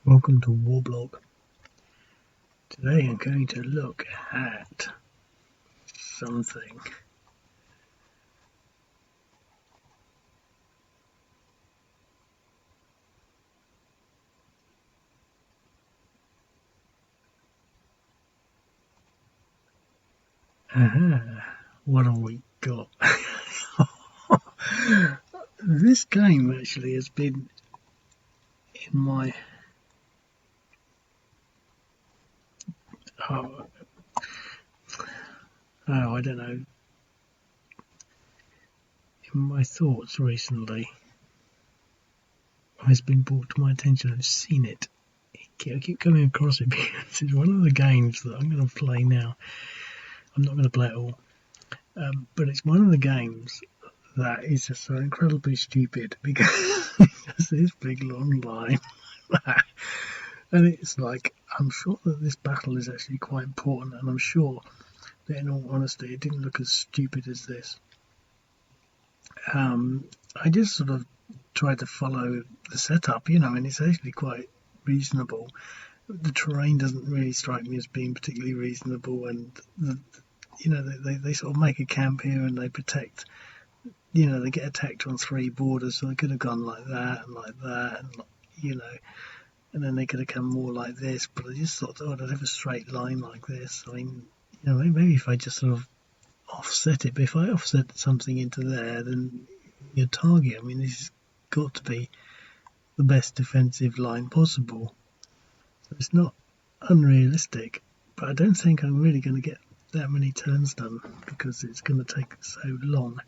Welcome to Warblog. Today I'm going to look at something. What have we got? This game actually has been in my I don't know, in my thoughts recently. It's been brought to my attention. I've seen it. I keep coming across it because it's one of the games that I'm going to play now. I'm not going to play it all, but it's one of the games that is just so incredibly stupid because it's this big long line. And it's like, I'm sure that this battle is actually quite important, and I'm sure that in all honesty it didn't look as stupid as this. I just sort of tried to follow the setup, and it's actually quite reasonable. The terrain doesn't really strike me as being particularly reasonable, and they sort of make a camp here and they protect. They get attacked on three borders, so they could have gone like that and like that, and then they could have come more like this. But I just thought, I'd have a straight line like this. I mean, maybe if I just sort of offset it. But if I offset something into there, then your target. I mean, this has got to be the best defensive line possible. So it's not unrealistic, but I don't think I'm really going to get that many turns done because it's going to take so long.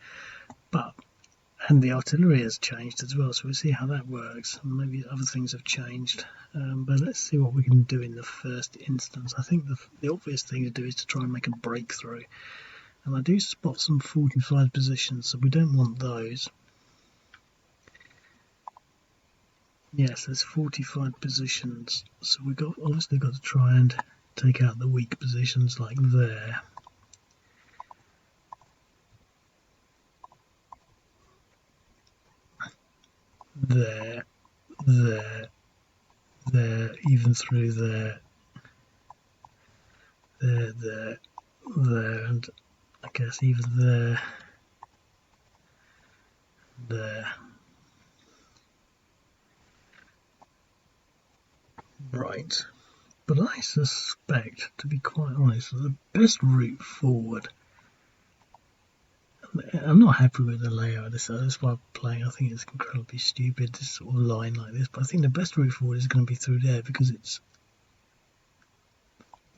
And the artillery has changed as well, so we'll see how that works. Maybe other things have changed, but let's see what we can do in the first instance. I think the obvious thing to do is to try and make a breakthrough. And I do spot some fortified positions, so we don't want those. Yes, there's fortified positions, so we've obviously got to try and take out the weak positions like there. There, even through there, there, and I guess even there. Right, but I suspect, to be quite honest, the best route forward. I'm not happy with the layout of this, so that's why I'm playing. I think it's incredibly stupid, this sort of line like this, but I think the best route forward is going to be through there because it's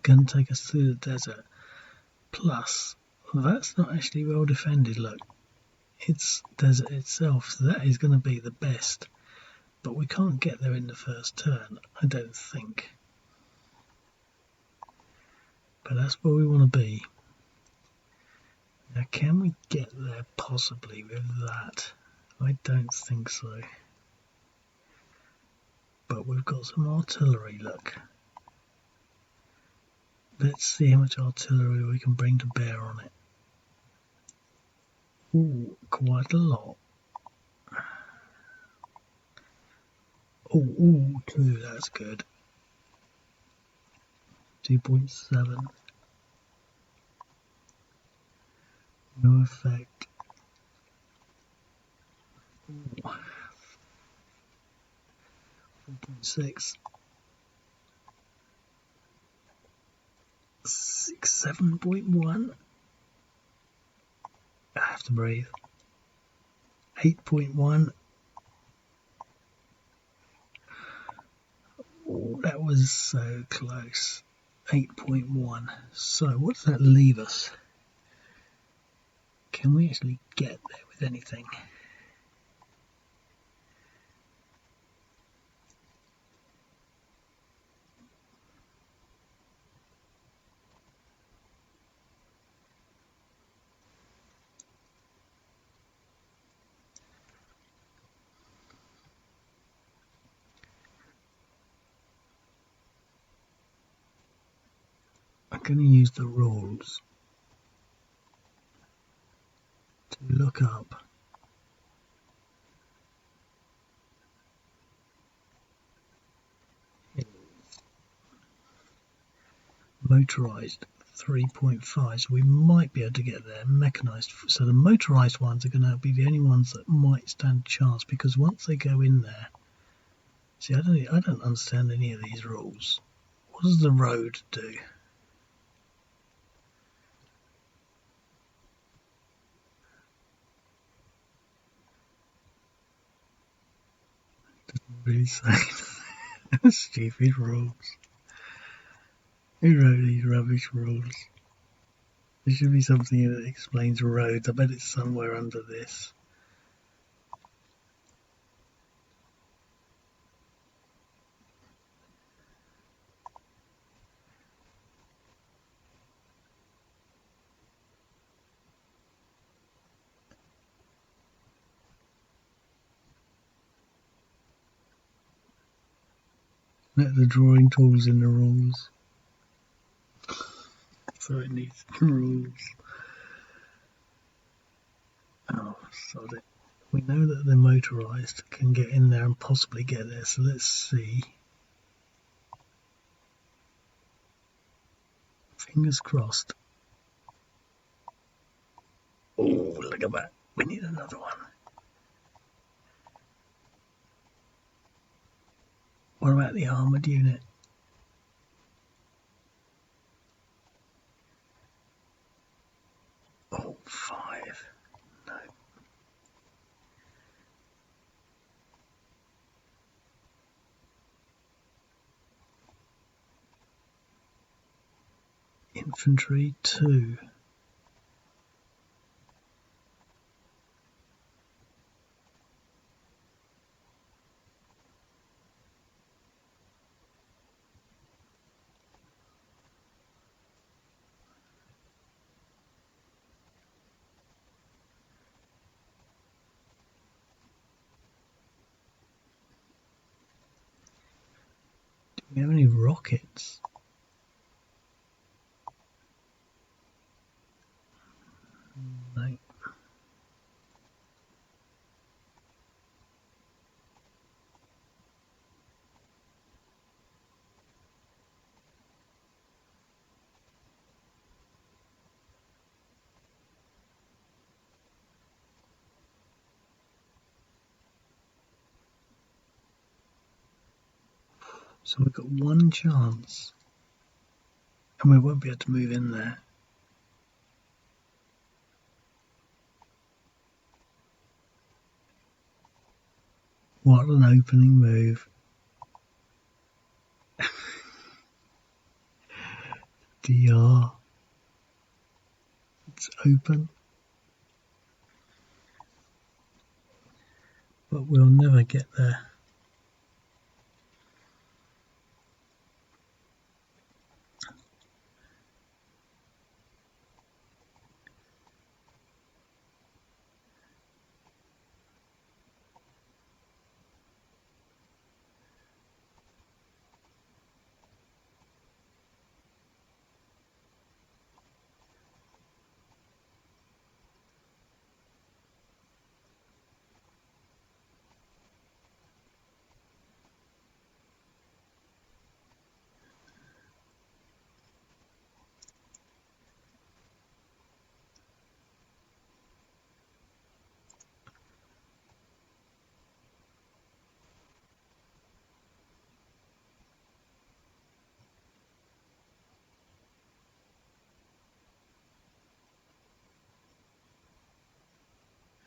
going to take us through the desert. Plus, that's not actually well defended, look. It's desert itself, so that is going to be the best. But we can't get there in the first turn, I don't think. But that's where we want to be. Now, can we get there possibly with that? I don't think so. But we've got some artillery, look. Let's see how much artillery we can bring to bear on it. Ooh, quite a lot. Ooh, 2, that's good. 2.7. No effect. Ooh. 4.6. 7.1. I have to breathe. 8.1. Oh, that was so close. 8.1. So what does that leave us? Can we actually get there with anything? I'm going to use the rules to look up motorised 3.5, so we might be able to get there. Mechanised, so the motorised ones are going to be the only ones that might stand a chance, because once they go in there, see, I don't understand any of these rules. What does the road do? Doesn't really say. Stupid rules. Who wrote these rubbish rules? There should be something that explains roads. I bet it's somewhere under this. Let the drawing tools in the rules. So it needs rules. Oh, sod it. We know that the motorised can get in there and possibly get there, so let's see. Fingers crossed. Oh, look at that. We need another one. What about the armoured unit? Oh, 5. No. Infantry 2. Do we have any rockets? No. So we've got one chance. And we won't be able to move in there. What an opening move. DR. It's open. But we'll never get there.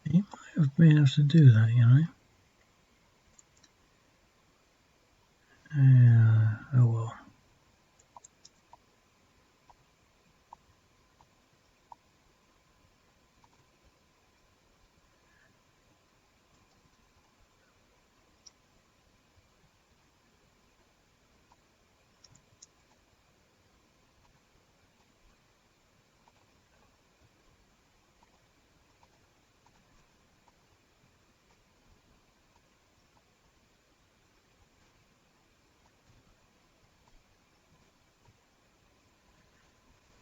You might have been able to do that, you know. Oh well.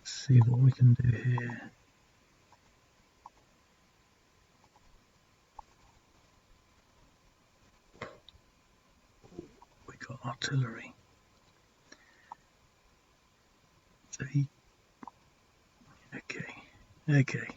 Let's see what we can do here. We got artillery. So he... Okay. Okay.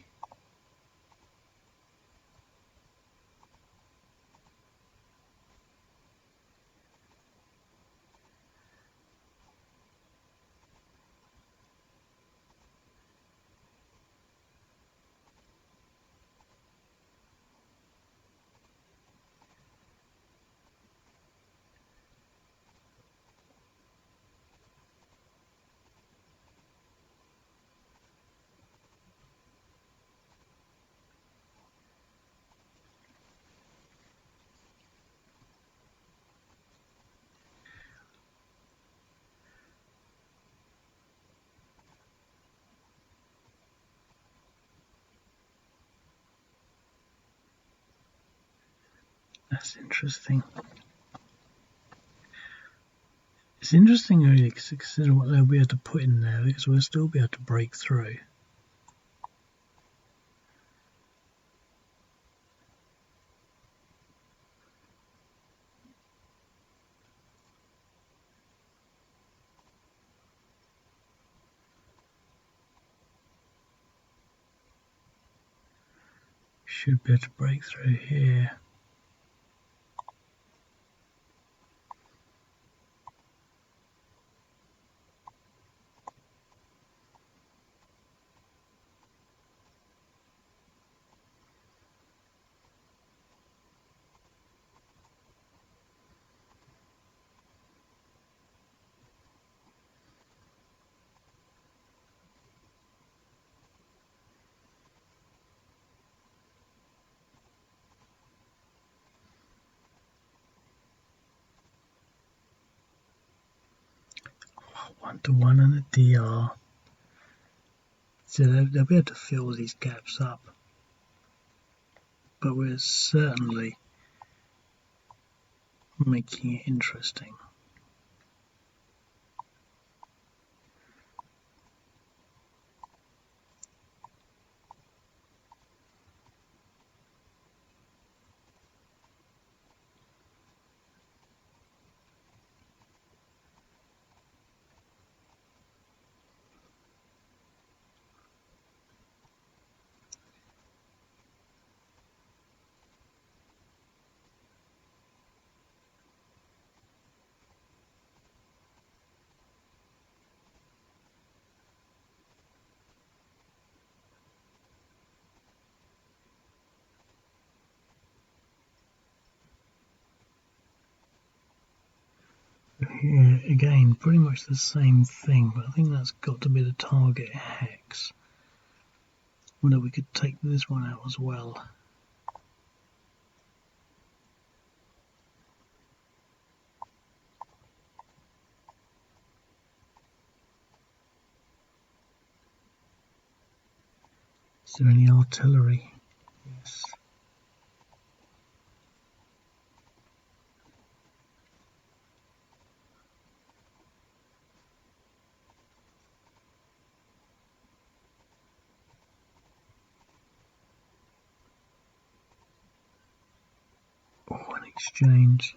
That's interesting. It's interesting really to consider what they'll be able to put in there, because we'll still be able to break through. Should be able to break through here. Oh, 1-to-1 and a DR. So they'll be able to fill these gaps up. But we're certainly making it interesting. Here again, pretty much the same thing, but I think that's got to be the target hex. Wonder we could take this one out as well. Is there any artillery? Yes. Oh, an exchange.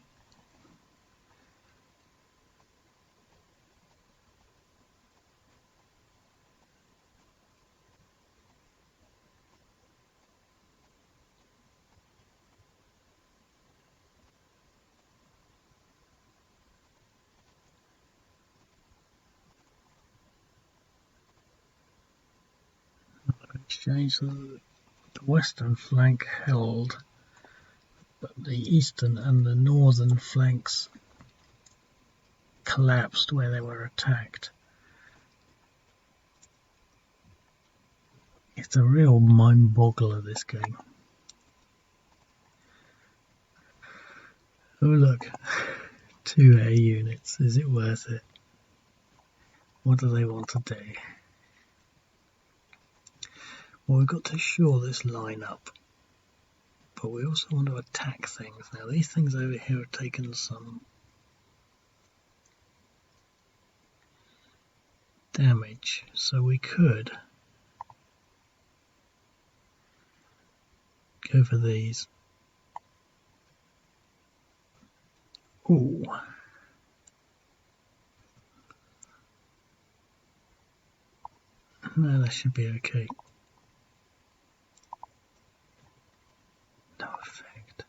Exchange. So the western flank held, but the eastern and the northern flanks collapsed where they were attacked. It's a real mind boggler, this game. Oh look, 2 air units, is it worth it? What do they want to do? Well, we've got to shore this line up, but we also want to attack things. Now these things over here have taken some damage, so we could go for these. Ooh. No, that should be okay. No effect.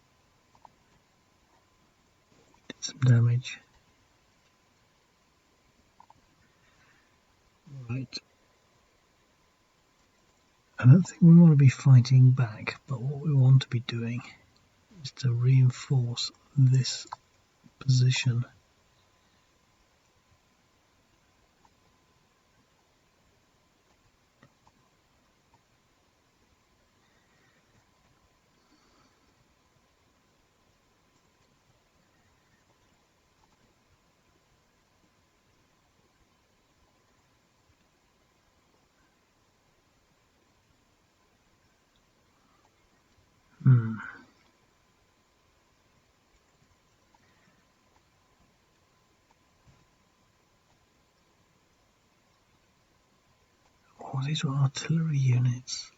Did some damage. Right. I don't think we want to be fighting back, but what we want to be doing is to reinforce this position. Oh, these were artillery units.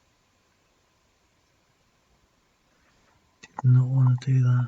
Did not want to do that.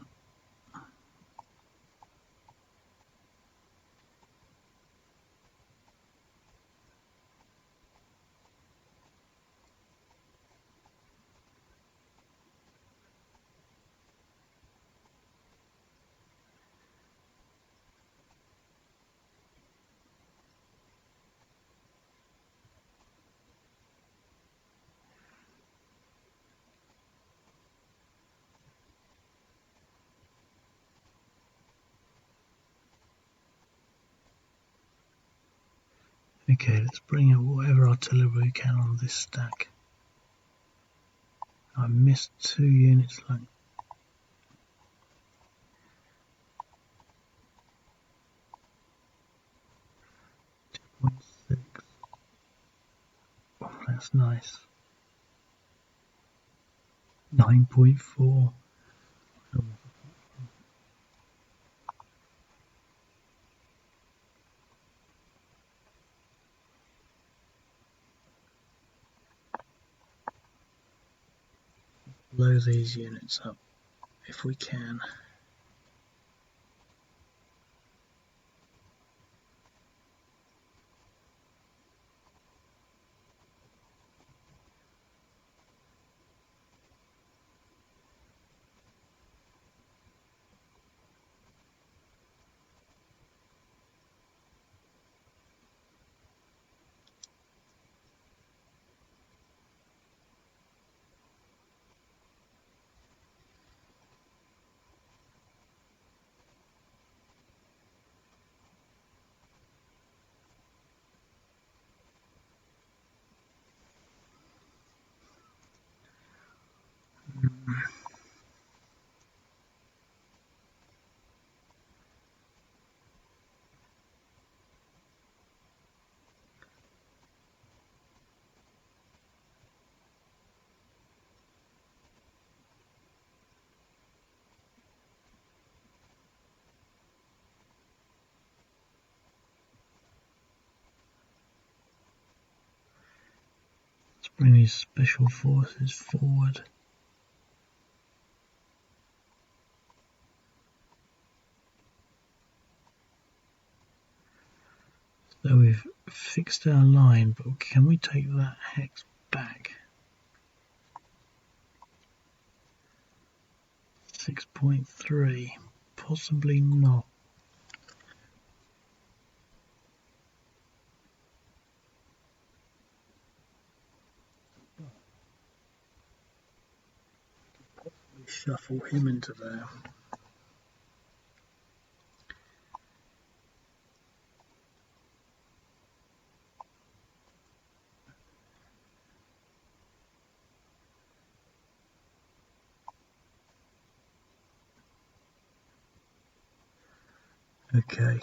Okay, let's bring in whatever artillery we can on this stack. I missed 2 units like 2.6. Oh, that's nice. 9.4. Blow these units up if we can. Let's bring these special forces forward. So we've fixed our line, but can we take that hex back? 6.3, possibly not. We shuffle him into there. Okay.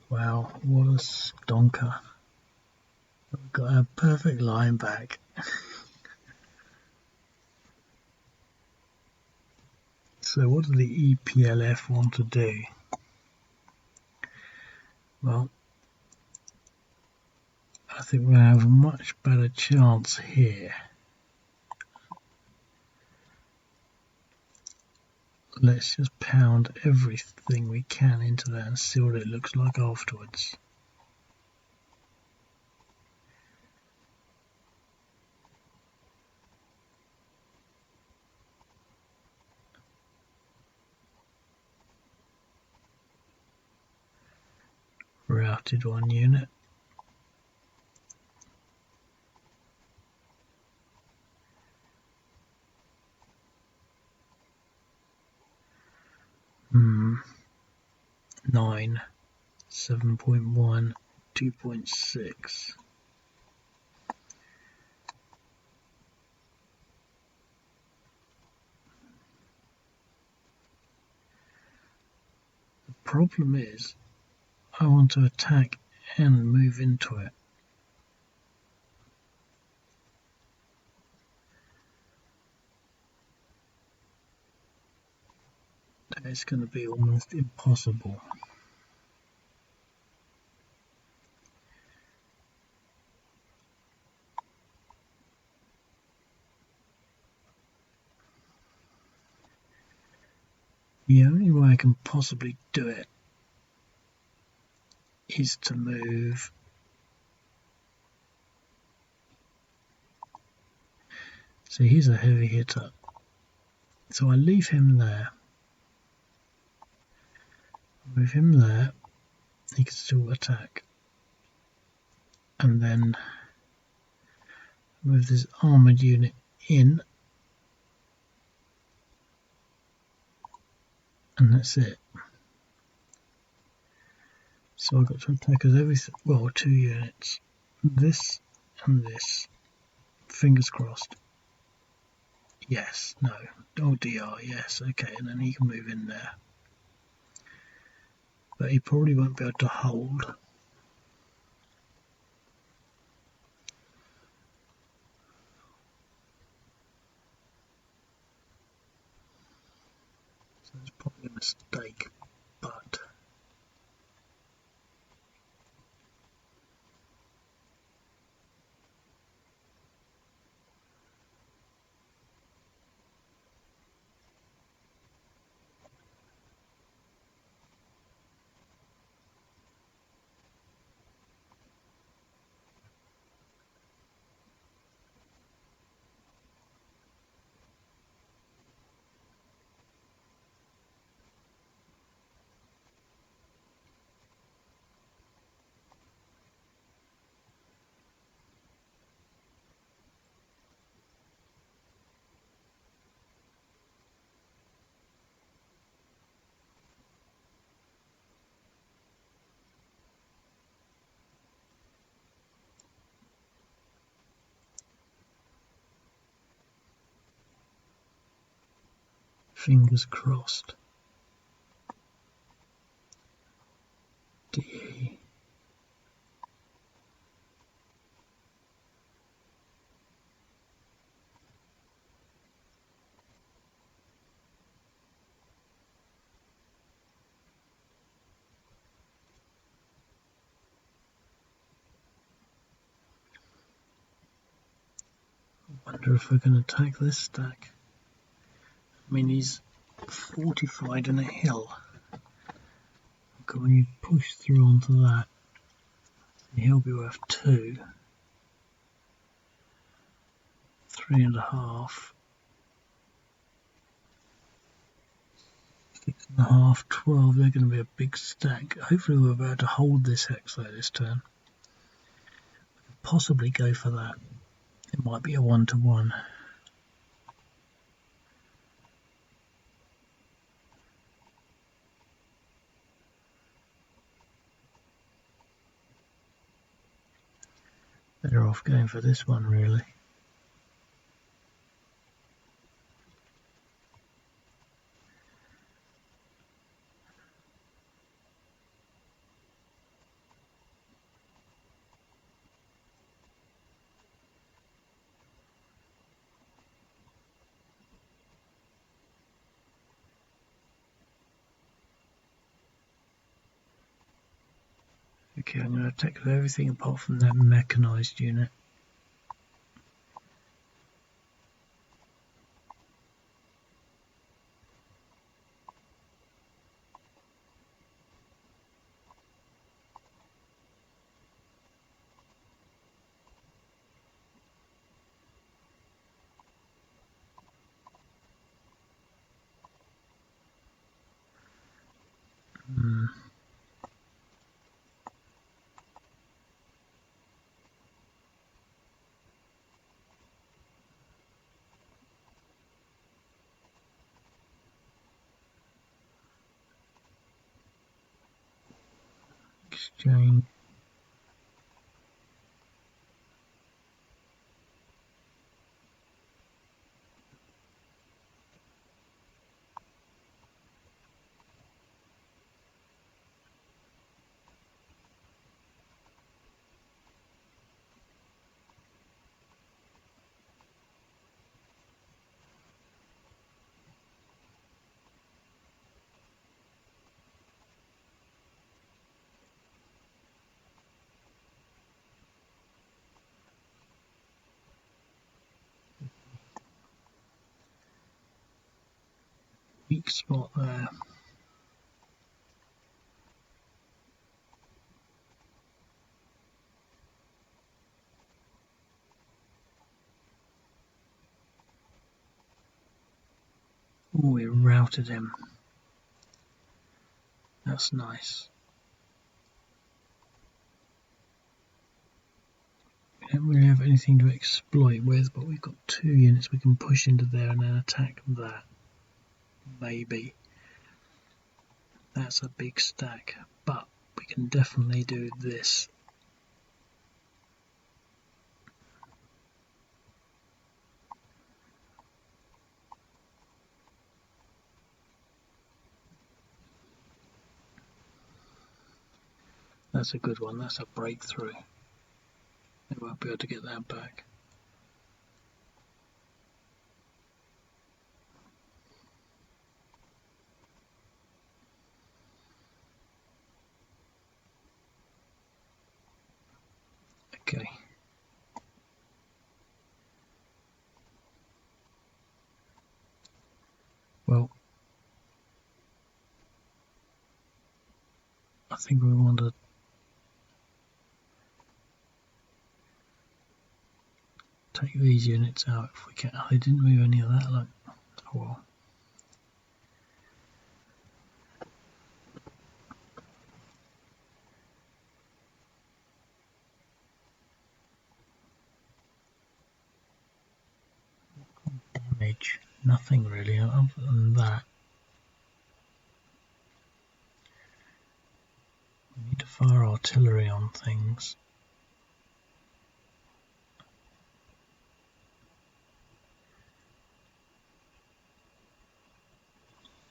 Wow, what a stonker. We've got a perfect line back. So what do the EPLF want to do? Well, I think we'll have a much better chance here. Let's just pound everything we can into that and see what it looks like afterwards. routed one unit. Hmm. 9, 7.1, 2.6. The problem is I want to attack and move into it. It's going to be almost impossible. The only way I can possibly do it is to move so he's a heavy hitter, so I leave him there, move him there, he can still attack, and then move this armoured unit in, and that's it. So I've got to attack as everything, well, 2 units, this and this, fingers crossed. Yes, no, oh DR, yes, okay, and then he can move in there. But he probably won't be able to hold. So it's probably a mistake, but fingers crossed. DE. I wonder if we're going to attack this stack. I mean, he's fortified in a hill. Okay, when you push through onto that, he'll be worth 2, 3.5, 6.5, 12. They're going to be a big stack. Hopefully we're about to hold this hexo this turn. Possibly go for that. It might be a 1-to-1. Better off going for this one, really. Okay, I'm going to attack with everything apart from that mechanised unit. Jane. Weak spot there. Oh, we routed him. That's nice. We don't really have anything to exploit with, but we've got 2 units we can push into there and then attack that. Maybe. That's a big stack, but we can definitely do this. That's a good one, that's a breakthrough. They won't be able to get that back. Okay. Well, I think we want to take these units out if we can. I didn't move any of that, look. Oh well. Damage. Nothing really other than that. We need to fire artillery on things.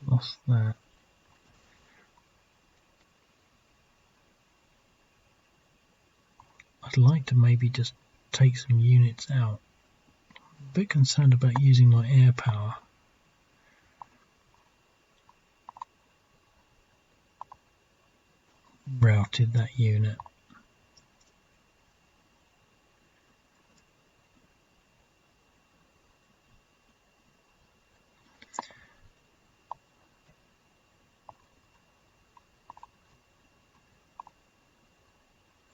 Lost that. I'd like to maybe just take some units out. I'm a bit concerned about using my air power. Routed that unit.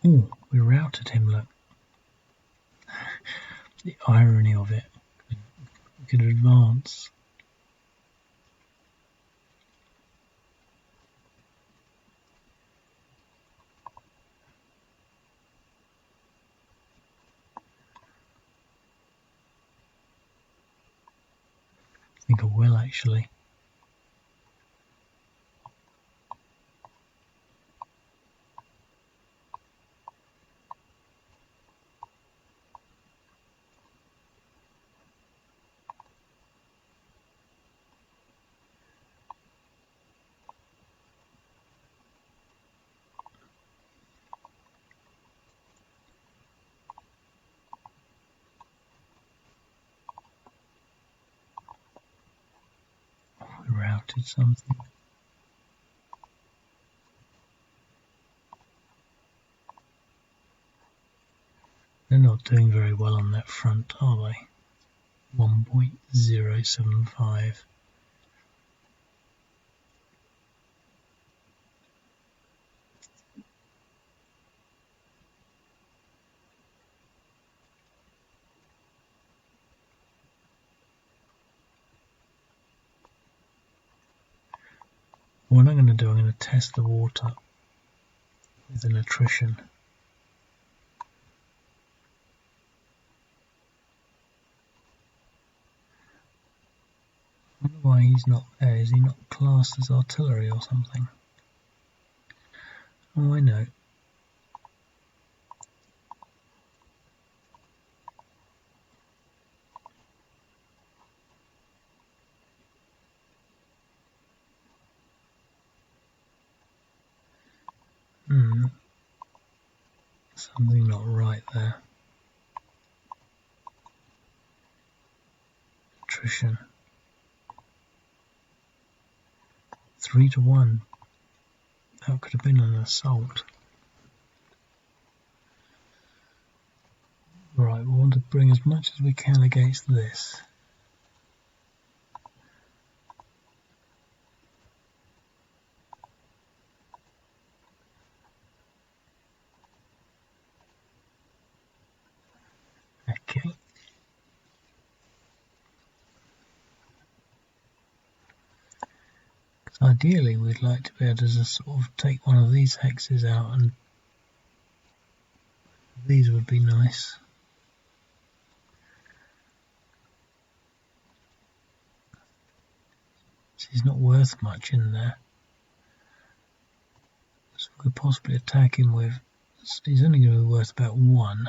Oh, we routed him, look. The irony of it. We could advance. I think I will actually. We routed something. They're not doing very well on that front, are they? 1.075. What I'm going to do, I'm going to test the water with an attrition. I wonder why he's not there. Is he not classed as artillery or something? Oh, I know. Something not right there. Attrition. 3-1. That could have been an assault. Right, we want to bring as much as we can against this. Okay. So ideally we'd like to be able to just sort of take one of these hexes out, and these would be nice. He's not worth much in there. So we could possibly attack him with... He's only going to be worth about 1.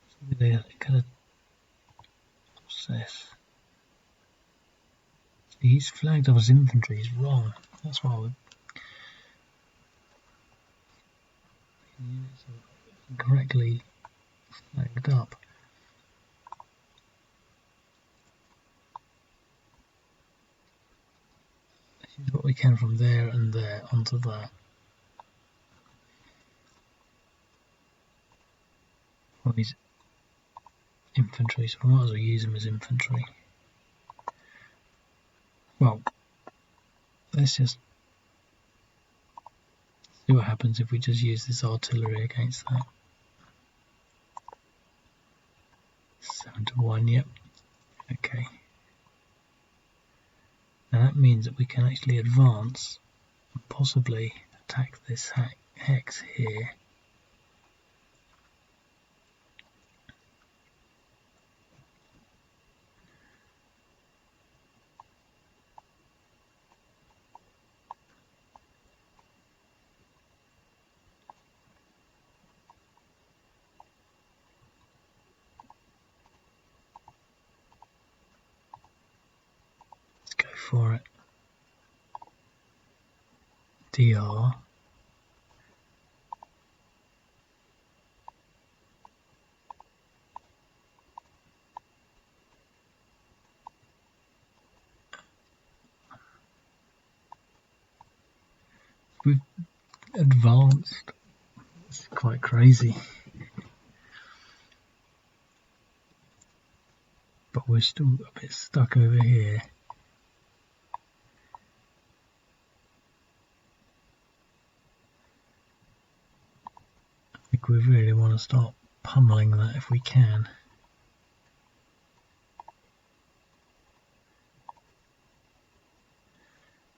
So they're going to... What's this? He's flagged up as infantry. He's wrong. That's why we're... Units are incorrectly flagged up. This is what we can from there and there onto that. Well, he's infantry, so we might as well use him as infantry. Well, let's just see what happens if we just use this artillery against that. 7-1, yep. Okay. Now that means that we can actually advance and possibly attack this hex here. Go for it. DR. We've advanced. It's quite crazy. But we're still a bit stuck over here. I think we really want to start pummeling that if we can.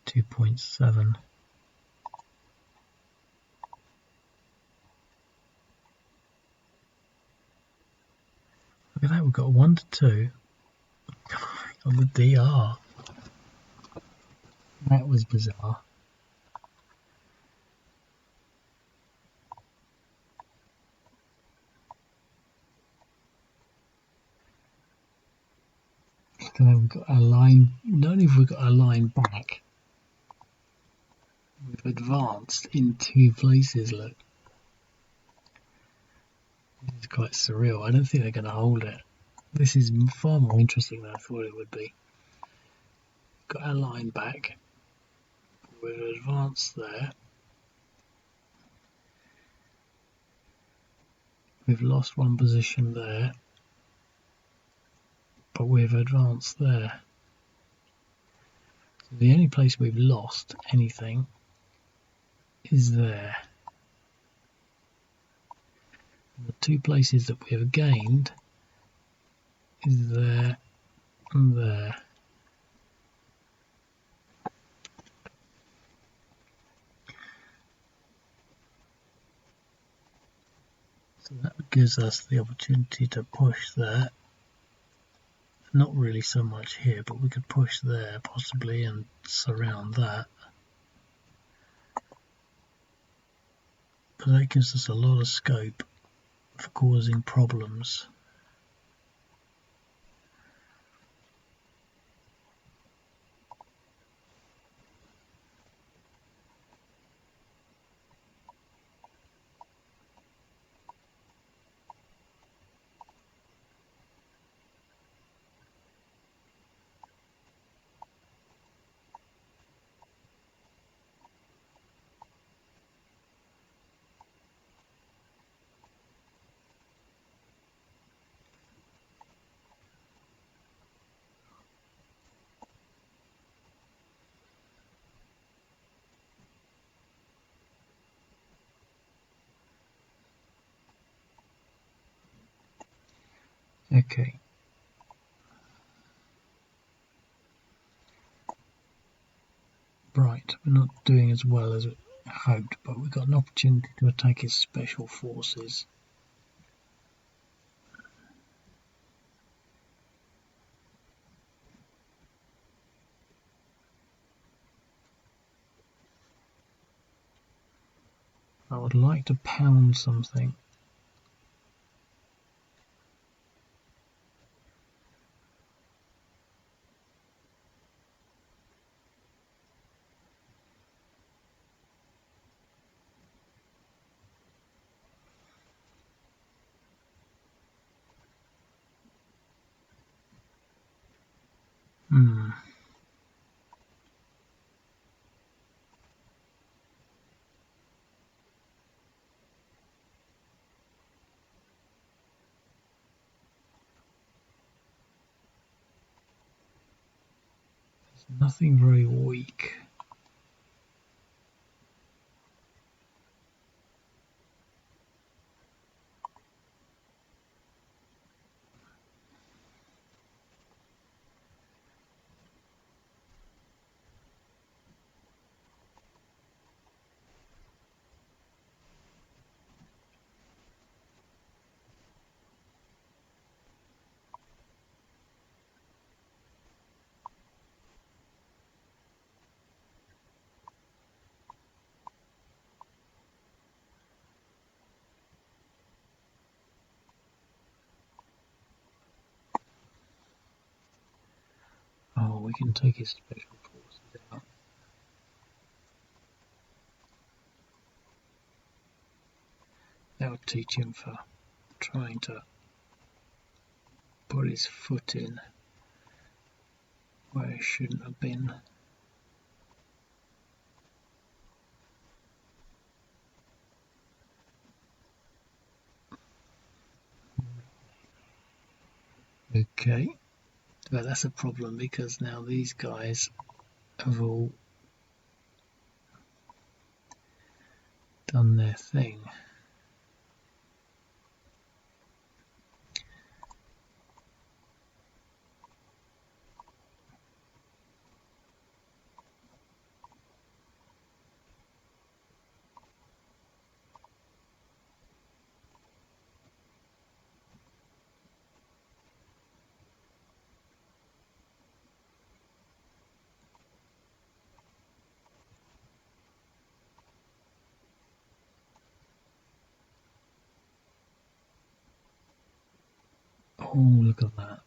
.7. Look at that, we've got 1-2 on the DR. That was bizarre. So we've got a line, not only have we got a line back, we've advanced in 2 places, look. This is quite surreal. I don't think they're going to hold it. This is far more interesting than I thought it would be. Got our line back. We've advanced there. We've lost 1 position there. But we've advanced there. So the only place we've lost anything is there. And the 2 places that we have gained is there and there. So that gives us the opportunity to push there. Not really so much here, but we could push there possibly and surround that. But that gives us a lot of scope for causing problems. Okay. Right, we're not doing as well as hoped, but we've got an opportunity to attack his special forces. I would like to pound something. Hmm. There's nothing very weak. Oh, we can take his special forces out. That would teach him for trying to put his foot in where it shouldn't have been. Okay, but that's a problem because now these guys have all done their thing. Oh, look at that.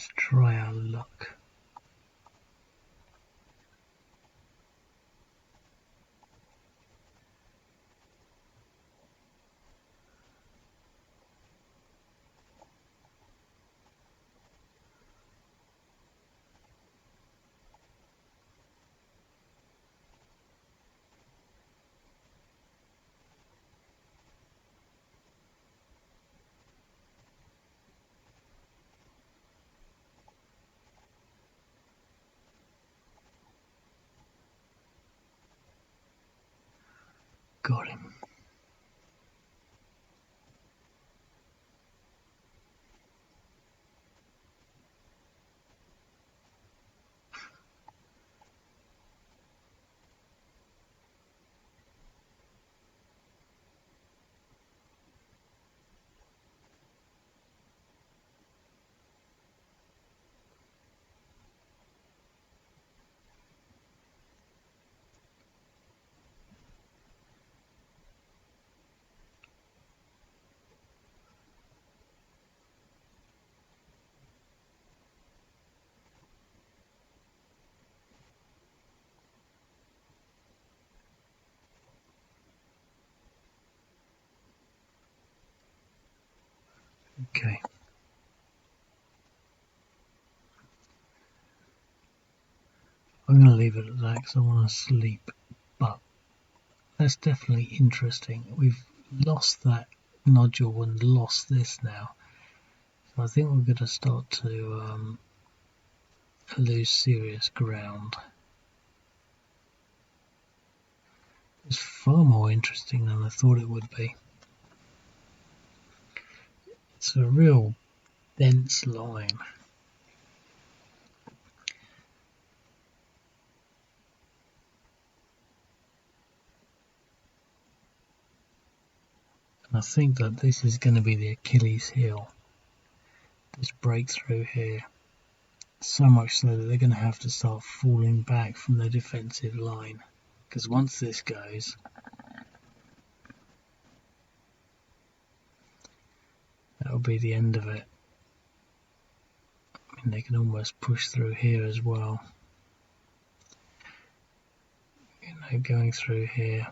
Let's try our luck. Got him. Okay. I'm going to leave it at that because I want to sleep. But that's definitely interesting. We've lost that nodule and lost this now. So I think we're going to start to lose serious ground. It's far more interesting than I thought it would be. It's a real dense line. And I think that this is going to be the Achilles heel. This breakthrough here. So much so that they're going to have to start falling back from their defensive line. Because once this goes, that'll be the end of it. I mean, they can almost push through here as well. You know, going through here.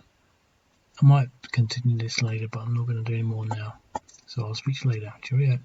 I might continue this later, but I'm not going to do any more now. So I'll speak to you later. Cheerio.